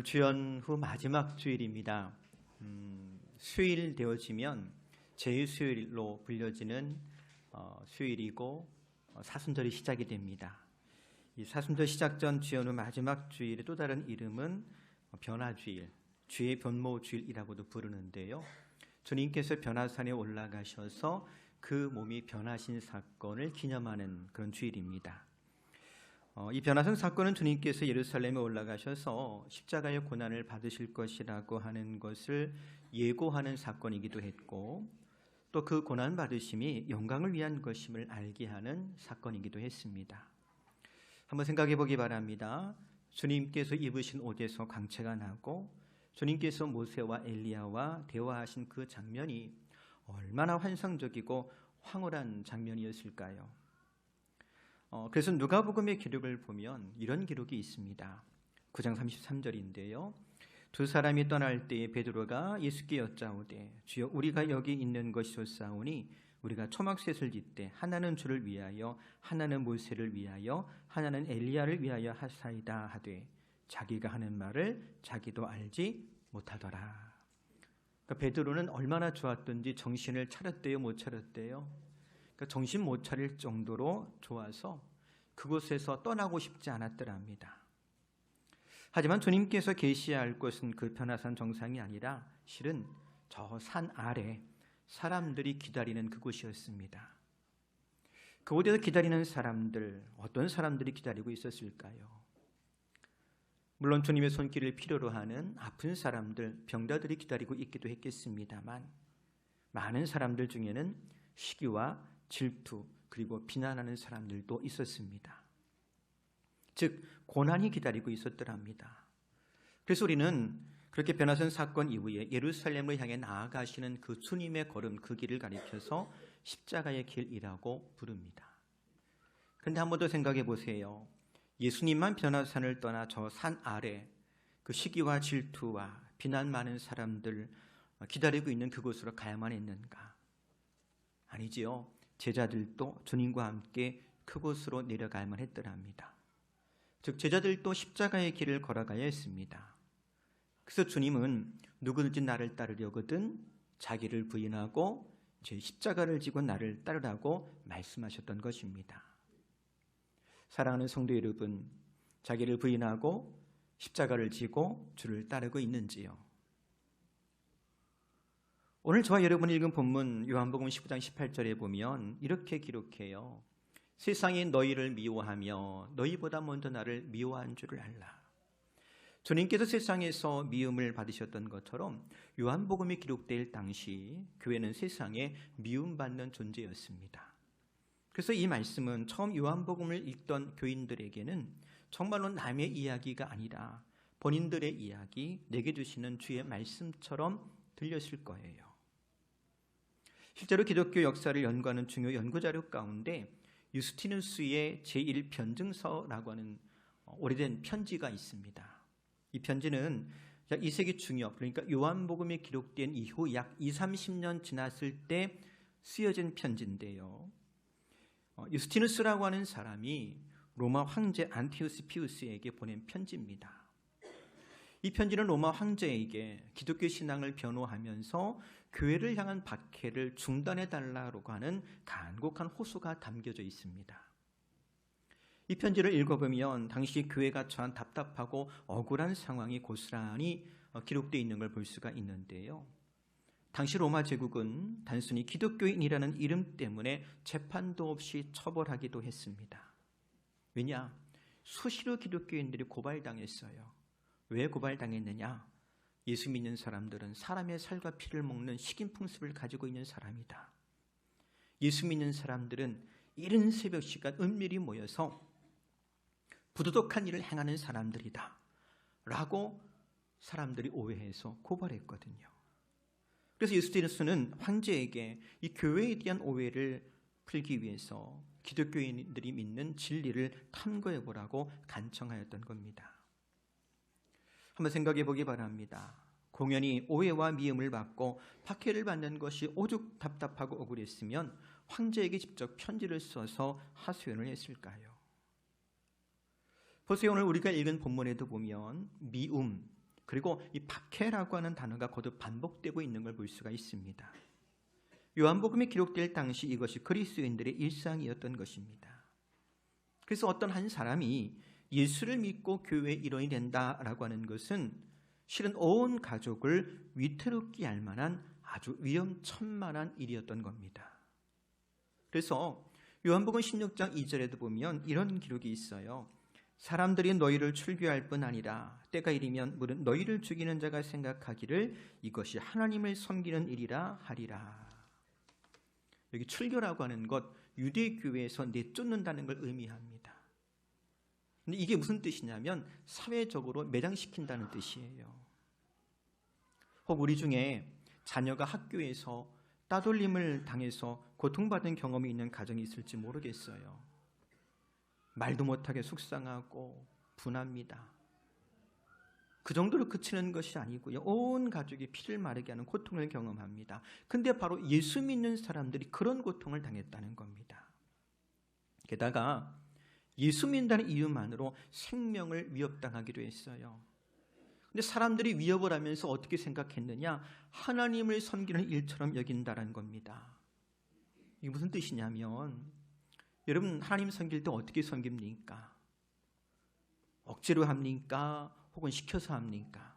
오늘 주연 후 마지막 주일입니다. 수요일 되어지면 제2수요일로 불려지는 수요일이고 사순절이 시작이 됩니다. 이 사순절 시작 전 주연 후 마지막 주일의 또 다른 이름은 변화주일, 주의 변모주일이라고도 부르는데요. 주님께서 변화산에 올라가셔서 그 몸이 변하신 사건을 기념하는 그런 주일입니다. 이 변화산 사건은 주님께서 예루살렘에 올라가셔서 십자가의 고난을 받으실 것이라고 하는 것을 예고하는 사건이기도 했고, 또 그 고난 받으심이 영광을 위한 것임을 알게 하는 사건이기도 했습니다. 한번 생각해 보기 바랍니다. 주님께서 입으신 옷에서 광채가 나고 주님께서 모세와 엘리야와 대화하신 그 장면이 얼마나 환상적이고 황홀한 장면이었을까요? 그래서 누가복음의 기록을 보면 이런 기록이 있습니다. 9장 33절인데요. 두 사람이 떠날 때에 베드로가 예수께 여짜오되 주여 우리가 여기 있는 것이 좋사오니 우리가 초막셋을 짓되 하나는 주를 위하여 하나는 모세를 위하여 하나는 엘리야를 위하여 하사이다 하되 자기가 하는 말을 자기도 알지 못하더라. 그러니까 베드로는 얼마나 좋았던지 정신을 차렸대요, 못 차렸대요? 그러니까 정신 못 차릴 정도로 좋아서 그곳에서 떠나고 싶지 않았더랍니다. 하지만 주님께서 계시할 곳은 그 변화산 정상이 아니라 실은 저 산 아래 사람들이 기다리는 그곳이었습니다. 그곳에서 기다리는 사람들, 어떤 사람들이 기다리고 있었을까요? 물론 주님의 손길을 필요로 하는 아픈 사람들, 병자들이 기다리고 있기도 했겠습니다만 많은 사람들 중에는 시기와 질투 그리고 비난하는 사람들도 있었습니다. 즉 고난이 기다리고 있었더랍니다. 그래서 우리는 그렇게 변화산 사건 이후에 예루살렘을 향해 나아가시는 그 주님의 걸음, 그 길을 가리켜서 십자가의 길이라고 부릅니다. 그런데 한 번 더 생각해 보세요. 예수님만 변화산을 떠나 저 산 아래 그 시기와 질투와 비난 많은 사람들 기다리고 있는 그곳으로 가야만 했는가? 아니지요. 제자들도 주님과 함께 그곳으로 내려가야만 했더랍니다. 즉 제자들도 십자가의 길을 걸어가야 했습니다. 그래서 주님은 누구든지 나를 따르려거든 자기를 부인하고 제 십자가를 지고 나를 따르라고 말씀하셨던 것입니다. 사랑하는 성도 여러분, 자기를 부인하고 십자가를 지고 주를 따르고 있는지요? 오늘 저와 여러분이 읽은 본문 요한복음 19장 18절에 보면 이렇게 기록해요. 세상이 너희를 미워하며 너희보다 먼저 나를 미워한 줄을 알라. 주님께서 세상에서 미움을 받으셨던 것처럼 요한복음이 기록될 당시 교회는 세상에 미움받는 존재였습니다. 그래서 이 말씀은 처음 요한복음을 읽던 교인들에게는 정말로 남의 이야기가 아니라 본인들의 이야기, 내게 주시는 주의 말씀처럼 들렸을 거예요. 실제로 기독교 역사를 연구하는 중요 연구자료 가운데 유스티누스의 제1편증서라고 하는 오래된 편지가 있습니다. 이 편지는 약 2세기 중엽, 그러니까 요한복음이 기록된 이후 약 20-30년 지났을 때 쓰여진 편지인데요. 유스티누스라고 하는 사람이 로마 황제 안티우스 피우스에게 보낸 편지입니다. 이 편지는 로마 황제에게 기독교 신앙을 변호하면서 교회를 향한 박해를 중단해달라고 하는 간곡한 호소가 담겨져 있습니다. 이 편지를 읽어보면 당시 교회가 처한 답답하고 억울한 상황이 고스란히 기록되어 있는 걸 볼 수가 있는데요. 당시 로마 제국은 단순히 기독교인이라는 이름 때문에 재판도 없이 처벌하기도 했습니다. 왜냐? 수시로 기독교인들이 고발당했어요. 왜 고발당했느냐? 예수 믿는 사람들은 사람의 살과 피를 먹는 식인풍습을 가지고 있는 사람이다. 예수 믿는 사람들은 이른 새벽 시간 은밀히 모여서 부도덕한 일을 행하는 사람들이다 라고 사람들이 오해해서 고발했거든요. 그래서 유스티누스는 황제에게 이 교회에 대한 오해를 풀기 위해서 기독교인들이 믿는 진리를 탐구해보라고 간청하였던 겁니다. 한번 생각해 보기 바랍니다. 공연히 오해와 미움을 받고 박해를 받는 것이 오죽 답답하고 억울했으면 황제에게 직접 편지를 써서 하소연을 했을까요? 보세요. 오늘 우리가 읽은 본문에도 보면 미움, 그리고 이 박해라고 하는 단어가 거듭 반복되고 있는 걸 볼 수가 있습니다. 요한복음이 기록될 당시 이것이 그리스도인들의 일상이었던 것입니다. 그래서 어떤 한 사람이 예수를 믿고 교회의 일원이 된다라고 하는 것은 실은 온 가족을 위태롭게 할 만한 아주 위험천만한 일이었던 겁니다. 그래서 요한복음 16장 2절에도 보면 이런 기록이 있어요. 사람들이 너희를 출교할 뿐 아니라 때가 이르면 무릇 너희를 죽이는 자가 생각하기를 이것이 하나님을 섬기는 일이라 하리라. 여기 출교라고 하는 것, 유대교회에서 내쫓는다는 걸 의미합니다. 근데 이게 무슨 뜻이냐면 사회적으로 매장시킨다는 뜻이에요. 혹 우리 중에 자녀가 학교에서 따돌림을 당해서 고통받은 경험이 있는 가정이 있을지 모르겠어요. 말도 못하게 속상하고 분합니다. 그 정도로 그치는 것이 아니고요. 온 가족이 피를 마르게 하는 고통을 경험합니다. 근데 바로 예수 믿는 사람들이 그런 고통을 당했다는 겁니다. 게다가 예수 믿는다는 이유만으로 생명을 위협당하기도 했어요. 근데 사람들이 위협을 하면서 어떻게 생각했느냐? 하나님을 섬기는 일처럼 여긴다는 겁니다. 이게 무슨 뜻이냐면 여러분 하나님 섬길 때 어떻게 섬깁니까? 억지로 합니까? 혹은 시켜서 합니까?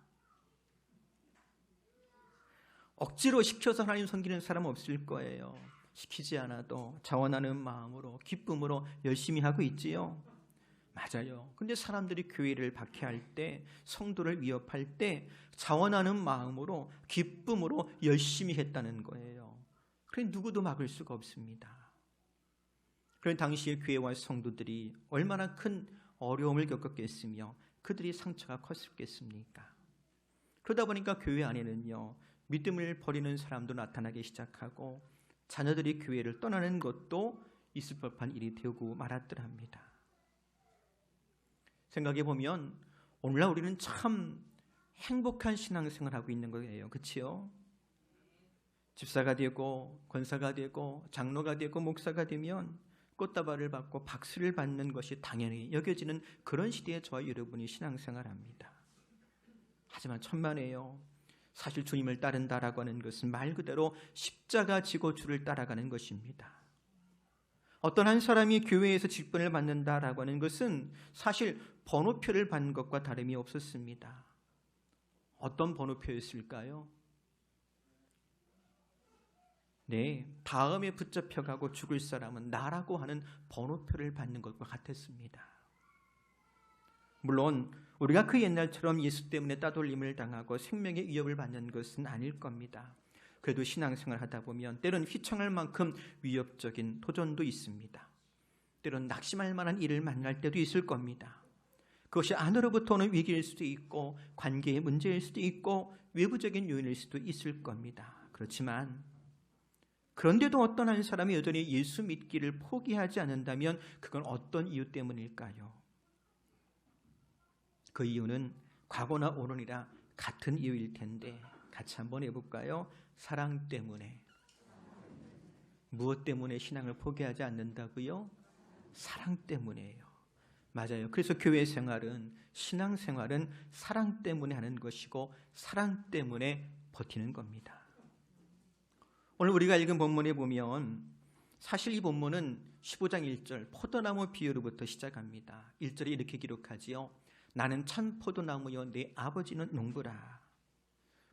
억지로 시켜서 하나님 섬기는 사람 없을 거예요. 시키지 않아도 자원하는 마음으로 기쁨으로 열심히 하고 있지요. 맞아요. 근데 사람들이 교회를 박해할 때, 성도를 위협할 때 자원하는 마음으로 기쁨으로 열심히 했다는 거예요. 그래 누구도 막을 수가 없습니다. 그런 당시의 교회와 성도들이 얼마나 큰 어려움을 겪었겠으며 그들이 상처가 컸겠습니까? 그러다 보니까 교회 안에는요, 믿음을 버리는 사람도 나타나기 시작하고 자녀들이 교회를 떠나는 것도 있을 법한 일이 되고 말았더랍니다. 생각해 보면 오늘날 우리는 참 행복한 신앙생활을 하고 있는 거예요. 그렇지요? 집사가 되고 권사가 되고 장로가 되고 목사가 되면 꽃다발을 받고 박수를 받는 것이 당연히 여겨지는 그런 시대에 저와 여러분이 신앙생활합니다. 하지만 천만에요. 사실 주님을 따른다라고 하는 것은 말 그대로 십자가 지고 주를 따라가는 것입니다. 어떤 한 사람이 교회에서 직분을 받는다라고 하는 것은 사실 번호표를 받는 것과 다름이 없었습니다. 어떤 번호표였을까요? 네, 다음에 붙잡혀가고 죽을 사람은 나라고 하는 번호표를 받는 것과 같았습니다. 물론 우리가 그 옛날처럼 예수 때문에 따돌림을 당하고 생명의 위협을 받는 것은 아닐 겁니다. 그래도 신앙생활 하다 보면 때론 휘청할 만큼 위협적인 도전도 있습니다. 때론 낙심할 만한 일을 만날 때도 있을 겁니다. 그것이 안으로부터 오는 위기일 수도 있고 관계의 문제일 수도 있고 외부적인 요인일 수도 있을 겁니다. 그렇지만 그런데도 어떤 한 사람이 여전히 예수 믿기를 포기하지 않는다면 그건 어떤 이유 때문일까요? 그 이유는 과거나 오늘이라 같은 이유일 텐데 같이 한번 해볼까요? 사랑 때문에. 무엇 때문에 신앙을 포기하지 않는다고요? 사랑 때문에요. 맞아요. 그래서 교회 생활은, 신앙 생활은 사랑 때문에 하는 것이고 사랑 때문에 버티는 겁니다. 오늘 우리가 읽은 본문에 보면 사실 이 본문은 15장 1절 포도나무 비유로부터 시작합니다. 1절에 이렇게 기록하지요. 나는 참 포도나무여 내 아버지는 농부라.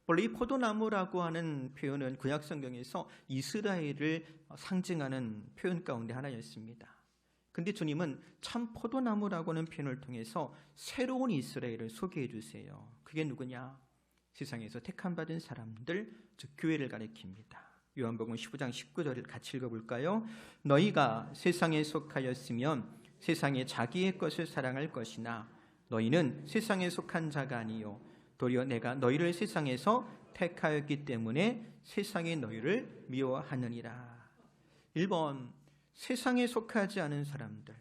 원래 이 포도나무라고 하는 표현은 구약 성경에서 이스라엘을 상징하는 표현 가운데 하나였습니다. 근데 주님은 참 포도나무라고 하는 표현을 통해서 새로운 이스라엘을 소개해 주세요. 그게 누구냐? 세상에서 택함 받은 사람들, 즉 교회를 가리킵니다. 요한복음 15장 19절을 같이 읽어볼까요? 너희가 세상에 속하였으면 세상에 자기의 것을 사랑할 것이나 너희는 세상에 속한 자가 아니요 도리어 내가 너희를 세상에서 택하였기 때문에 세상이 너희를 미워하느니라. 1번 세상에 속하지 않은 사람들,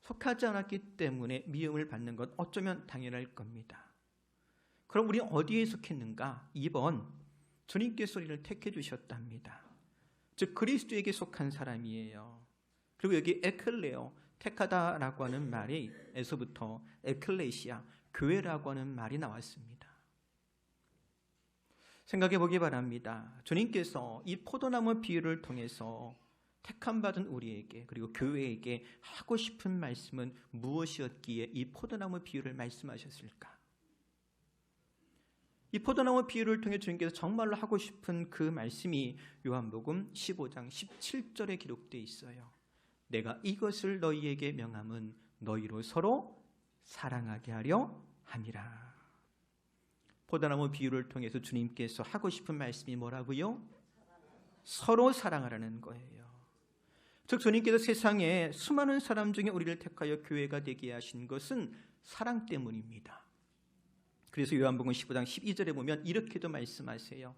속하지 않았기 때문에 미움을 받는 것 어쩌면 당연할 겁니다. 그럼 우리 어디에 속했는가? 2번 주님께서 우리를 택해 주셨답니다. 즉 그리스도에게 속한 사람이에요. 그리고 여기 에클레오, 택하다라고 하는 말이 에서부터 에클레시아, 교회라고 하는 말이 나왔습니다. 생각해 보기 바랍니다. 주님께서 이 포도나무 비유를 통해서 택함 받은 우리에게 그리고 교회에게 하고 싶은 말씀은 무엇이었기에 이 포도나무 비유를 말씀하셨을까? 이 포도나무 비유를 통해 주님께서 정말로 하고 싶은 그 말씀이 요한복음 15장 17절에 기록되어 있어요. 내가 이것을 너희에게 명함은 너희로 서로 사랑하게 하려 함이라. 포도나무 비유를 통해서 주님께서 하고 싶은 말씀이 뭐라고요? 서로 사랑하라는 거예요. 즉 주님께서 세상에 수많은 사람 중에 우리를 택하여 교회가 되게 하신 것은 사랑 때문입니다. 그래서 요한복음 15장 12절에 보면 이렇게도 말씀하세요.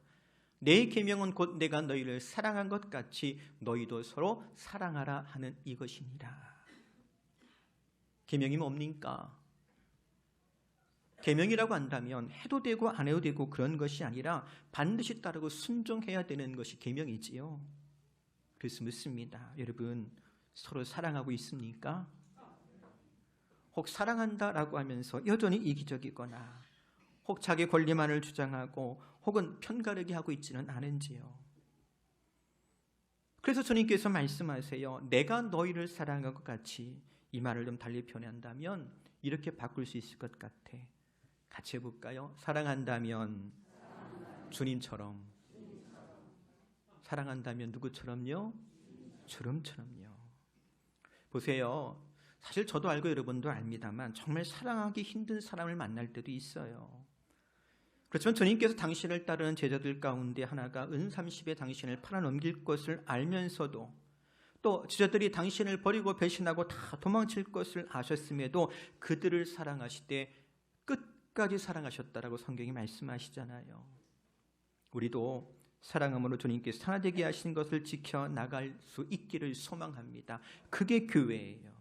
내 계명은 곧 내가 너희를 사랑한 것 같이 너희도 서로 사랑하라 하는 이것이니라. 계명이 뭡니까? 계명이라고 한다면 해도 되고 안 해도 되고 그런 것이 아니라 반드시 따르고 순종해야 되는 것이 계명이지요. 그래서 묻습니다. 여러분 서로 사랑하고 있습니까? 혹 사랑한다라고 하면서 여전히 이기적이거나 혹 자기 권리만을 주장하고 혹은 편가르기 하고 있지는 않은지요. 그래서 주님께서 말씀하세요. 내가 너희를 사랑한 것 같이, 이 말을 좀 달리 표현한다면 이렇게 바꿀 수 있을 것 같아. 같이 해볼까요? 사랑한다면 주님처럼, 사랑한다면 누구처럼요? 주님처럼요. 보세요. 사실 저도 알고 여러분도 압니다만 정말 사랑하기 힘든 사람을 만날 때도 있어요. 그렇지만 주님께서 당신을 따르는 제자들 가운데 하나가 은30에 당신을 팔아넘길 것을 알면서도 또 제자들이 당신을 버리고 배신하고 다 도망칠 것을 아셨음에도 그들을 사랑하시되 끝까지 사랑하셨다라고 성경이 말씀하시잖아요. 우리도 사랑함으로 주님께서 하나 되게 하신 것을 지켜나갈 수 있기를 소망합니다. 그게 교회예요.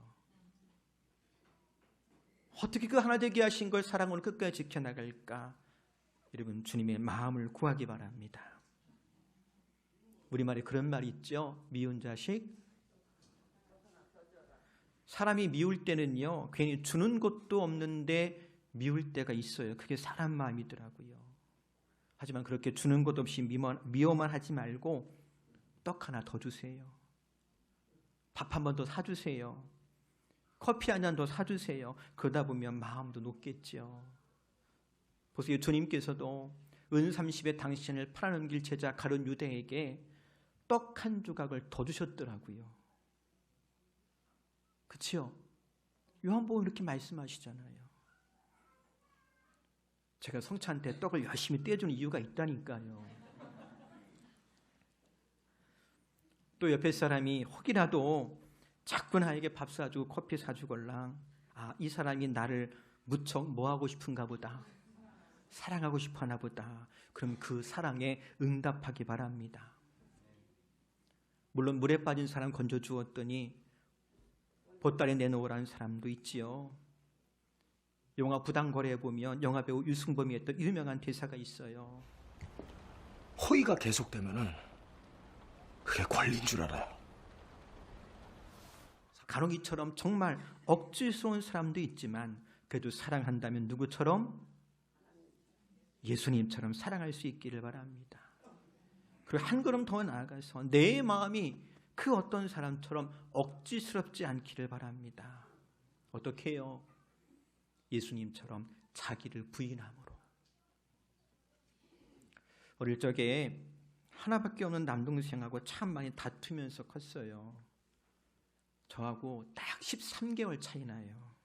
어떻게 그 하나 되게 하신 걸 사랑으로 끝까지 지켜나갈까? 여러분 주님의 마음을 구하기 바랍니다. 우리말에 그런 말이 있죠. 미운 자식. 사람이 미울 때는요, 괜히 주는 것도 없는데 미울 때가 있어요. 그게 사람 마음이더라고요. 하지만 그렇게 주는 것 없이 미워만 하지 말고 떡 하나 더 주세요. 밥 한 번 더 사주세요. 커피 한 잔 더 사주세요. 그러다 보면 마음도 높겠죠. 보세요. 주님께서도 은30에 당신을 팔아넘길 제자 가룟 유대에게 떡 한 조각을 더 주셨더라고요. 그렇죠? 요한복음 이렇게 말씀하시잖아요. 제가 성찬때 떡을 열심히 떼주는 이유가 있다니까요. 또 옆에 사람이 혹이라도 자꾸 나에게 밥 사주고 커피 사주걸랑, 아, 이 사람이 나를 무척 뭐하고 싶은가 보다, 사랑하고 싶어 하나 보다. 그럼 그 사랑에 응답하기 바랍니다. 물론 물에 빠진 사람 건져 주었더니 보따리 내놓으라는 사람도 있지요. 영화 부당거래에 보면 영화배우 유승범이 했던 유명한 대사가 있어요. 호의가 계속되면은 그게 권리인 줄 알아요. 간혹 이처럼 정말 억지스러운 사람도 있지만 그래도 사랑한다면 누구처럼? 예수님처럼 사랑할 수 있기를 바랍니다. 그리고 한 걸음 더 나아가서 내 마음이 그 어떤 사람처럼 억지스럽지 않기를 바랍니다. 어떻게 해요? 예수님처럼 자기를 부인함으로. 어릴 적에 하나밖에 없는 남동생하고 참 많이 다투면서 컸어요. 저하고 딱 13개월 차이 나요.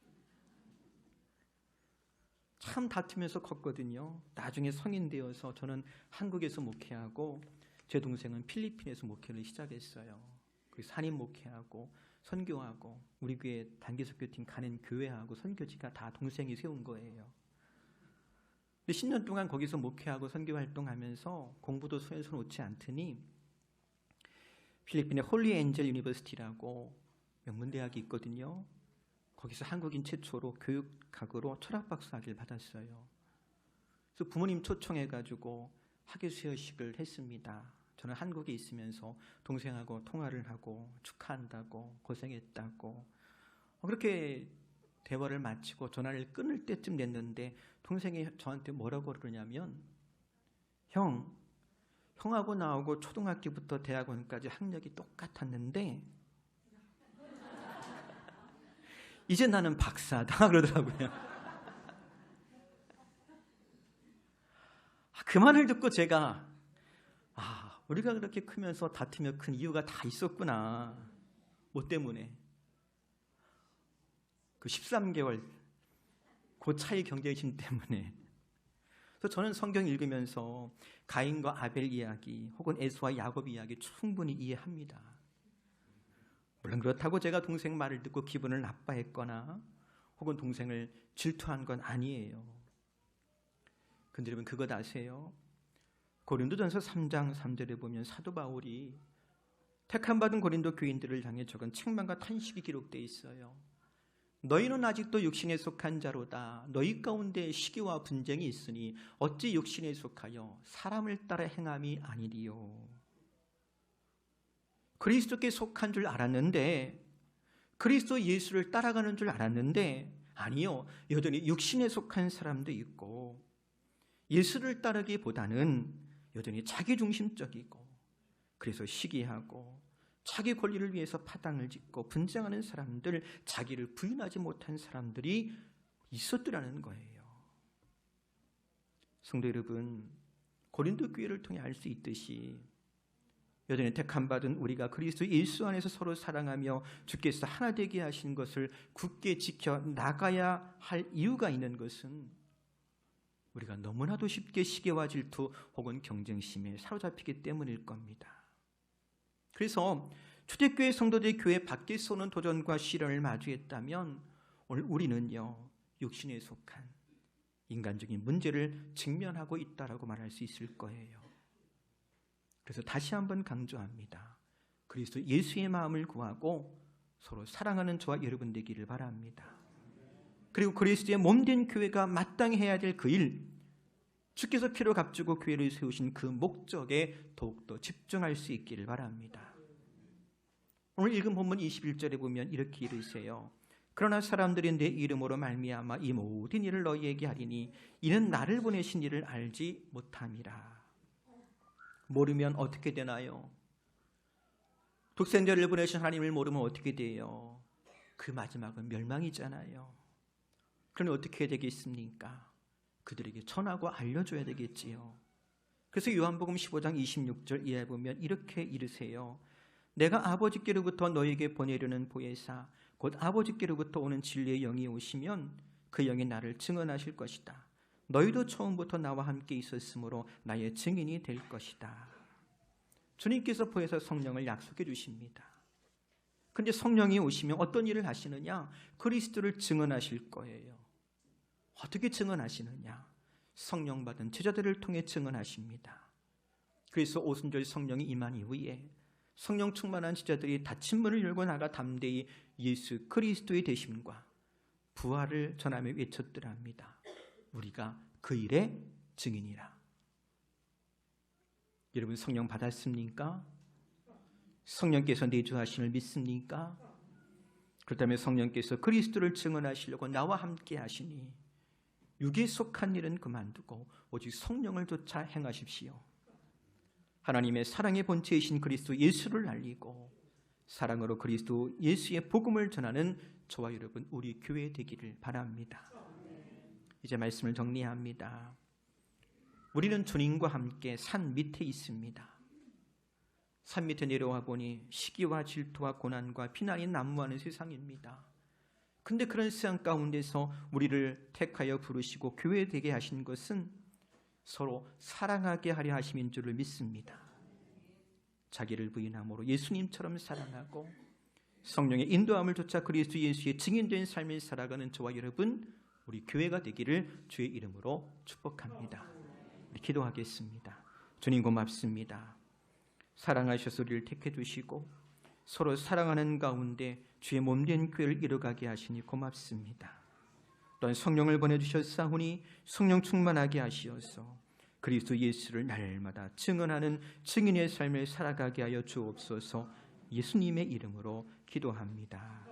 참 다투면서 컸거든요. 나중에 성인 되어서 저는 한국에서 목회하고 제 동생은 필리핀에서 목회를 시작했어요. 그래서 산임 목회하고 선교하고 우리 교회 단기선교팀 가는 교회하고 선교지가 다 동생이 세운 거예요. 근데 10년 동안 거기서 목회하고 선교 활동하면서 공부도 손에 손 놓지 않더니 필리핀의 홀리 엔젤 유니버시티라고 명문대학이 있거든요. 거기서 한국인 최초로 교육학으로 철학박사학위를 받았어요. 그래서 부모님 초청해가지고 학예 수여식을 했습니다. 저는 한국에 있으면서 동생하고 통화를 하고 축하한다고 고생했다고 그렇게 대화를 마치고 전화를 끊을 때쯤 됐는데 동생이 저한테 뭐라고 그러냐면 형하고 나하고 초등학교부터 대학원까지 학력이 똑같았는데 이제 나는 박사다 그러더라고요. 그 말을 듣고 제가 우리가 그렇게 크면서 다투며 큰 이유가 다 있었구나. 뭐 때문에? 그 13개월 그 차이 경계심 때문에. 그래서 저는 성경 읽으면서 가인과 아벨 이야기 혹은 에서와 야곱 이야기 충분히 이해합니다. 물론 그렇다고 제가 동생 말을 듣고 기분을 나빠했거나 혹은 동생을 질투한 건 아니에요. 근데 여러분 그것 아세요? 고린도전서 3장 3절에 보면 사도 바울이 택함받은 고린도 교인들을 향해 적은 책망과 탄식이 기록되어 있어요. 너희는 아직도 육신에 속한 자로다. 너희 가운데 시기와 분쟁이 있으니 어찌 육신에 속하여 사람을 따라 행함이 아니리요. 그리스도께 속한 줄 알았는데, 그리스도 예수를 따라가는 줄 알았는데 아니요, 여전히 육신에 속한 사람도 있고 예수를 따르기보다는 여전히 자기중심적이고 그래서 시기하고 자기 권리를 위해서 파당을 짓고 분쟁하는 사람들, 자기를 부인하지 못한 사람들이 있었더라는 거예요. 성도 여러분, 고린도 교회를 통해 알 수 있듯이 여전히 택함받은 우리가 그리스도 예수 안에서 서로 사랑하며 주께서 하나 되게 하신 것을 굳게 지켜 나가야 할 이유가 있는 것은 우리가 너무나도 쉽게 시기와 질투 혹은 경쟁심에 사로잡히기 때문일 겁니다. 그래서 초대교회 성도들이 교회 밖에서 오는 도전과 시련을 마주했다면 오늘 우리는요, 육신에 속한 인간적인 문제를 직면하고 있다라고 말할 수 있을 거예요. 그래서 다시 한번 강조합니다. 그리스도 예수의 마음을 구하고 서로 사랑하는 저와 여러분 되기를 바랍니다. 그리고 그리스도의 몸된 교회가 마땅히 해야 될 그 일, 주께서 피로 값주고 교회를 세우신 그 목적에 더욱더 집중할 수 있기를 바랍니다. 오늘 읽은 본문 21절에 보면 이렇게 이르세요. 그러나 사람들이 내 이름으로 말미암아 이 모든 일을 너희에게 하리니 이는 나를 보내신 이를 알지 못함이라. 모르면 어떻게 되나요? 독생자를 보내신 하나님을 모르면 어떻게 돼요? 그 마지막은 멸망이잖아요. 그러면 어떻게 해야 되겠습니까? 그들에게 전하고 알려줘야 되겠지요. 그래서 요한복음 15장 26절 이하에 보면 이렇게 이르세요. 내가 아버지께로부터 너에게 보내려는 보혜사 곧 아버지께로부터 오는 진리의 영이 오시면 그 영이 나를 증언하실 것이다. 너희도 처음부터 나와 함께 있었으므로 나의 증인이 될 것이다. 주님께서 보혜사 성령을 약속해 주십니다. 그런데 성령이 오시면 어떤 일을 하시느냐? 그리스도를 증언하실 거예요. 어떻게 증언하시느냐? 성령 받은 제자들을 통해 증언하십니다. 그래서 오순절 성령이 임한 이후에 성령 충만한 제자들이 닫힌 문을 열고 나가 담대히 예수 그리스도의 되심과 부활을 전하며 외쳤더랍니다. 우리가 그 일의 증인이라. 여러분 성령 받았습니까? 성령께서 내주하심을 믿습니까? 그렇다면 성령께서 그리스도를 증언하시려고 나와 함께 하시니 육에 속한 일은 그만두고 오직 성령을 쫓아 행하십시오. 하나님의 사랑의 본체이신 그리스도 예수를 알리고 사랑으로 그리스도 예수의 복음을 전하는 저와 여러분 우리 교회 되기를 바랍니다. 이제 말씀을 정리합니다. 우리는 주님과 함께 산 밑에 있습니다. 산 밑에 내려와 보니 시기와 질투와 고난과 비난이 난무하는 세상입니다. 근데 그런 세상 가운데서 우리를 택하여 부르시고 교회 되게 하신 것은 서로 사랑하게 하려 하심인 줄을 믿습니다. 자기를 부인함으로 예수님처럼 사랑하고 성령의 인도함을 쫓아 그리스도 예수의 증인된 삶을 살아가는 저와 여러분 우리 교회가 되기를 주의 이름으로 축복합니다. 기도하겠습니다. 주님 고맙습니다. 사랑하셔서 우리를 택해 주시고 서로 사랑하는 가운데 주의 몸된 교회를 이루어가게 하시니 고맙습니다. 또한 성령을 보내주셨사오니 성령 충만하게 하시어서 그리스도 예수를 날마다 증언하는 증인의 삶을 살아가게 하여 주옵소서. 예수님의 이름으로 기도합니다.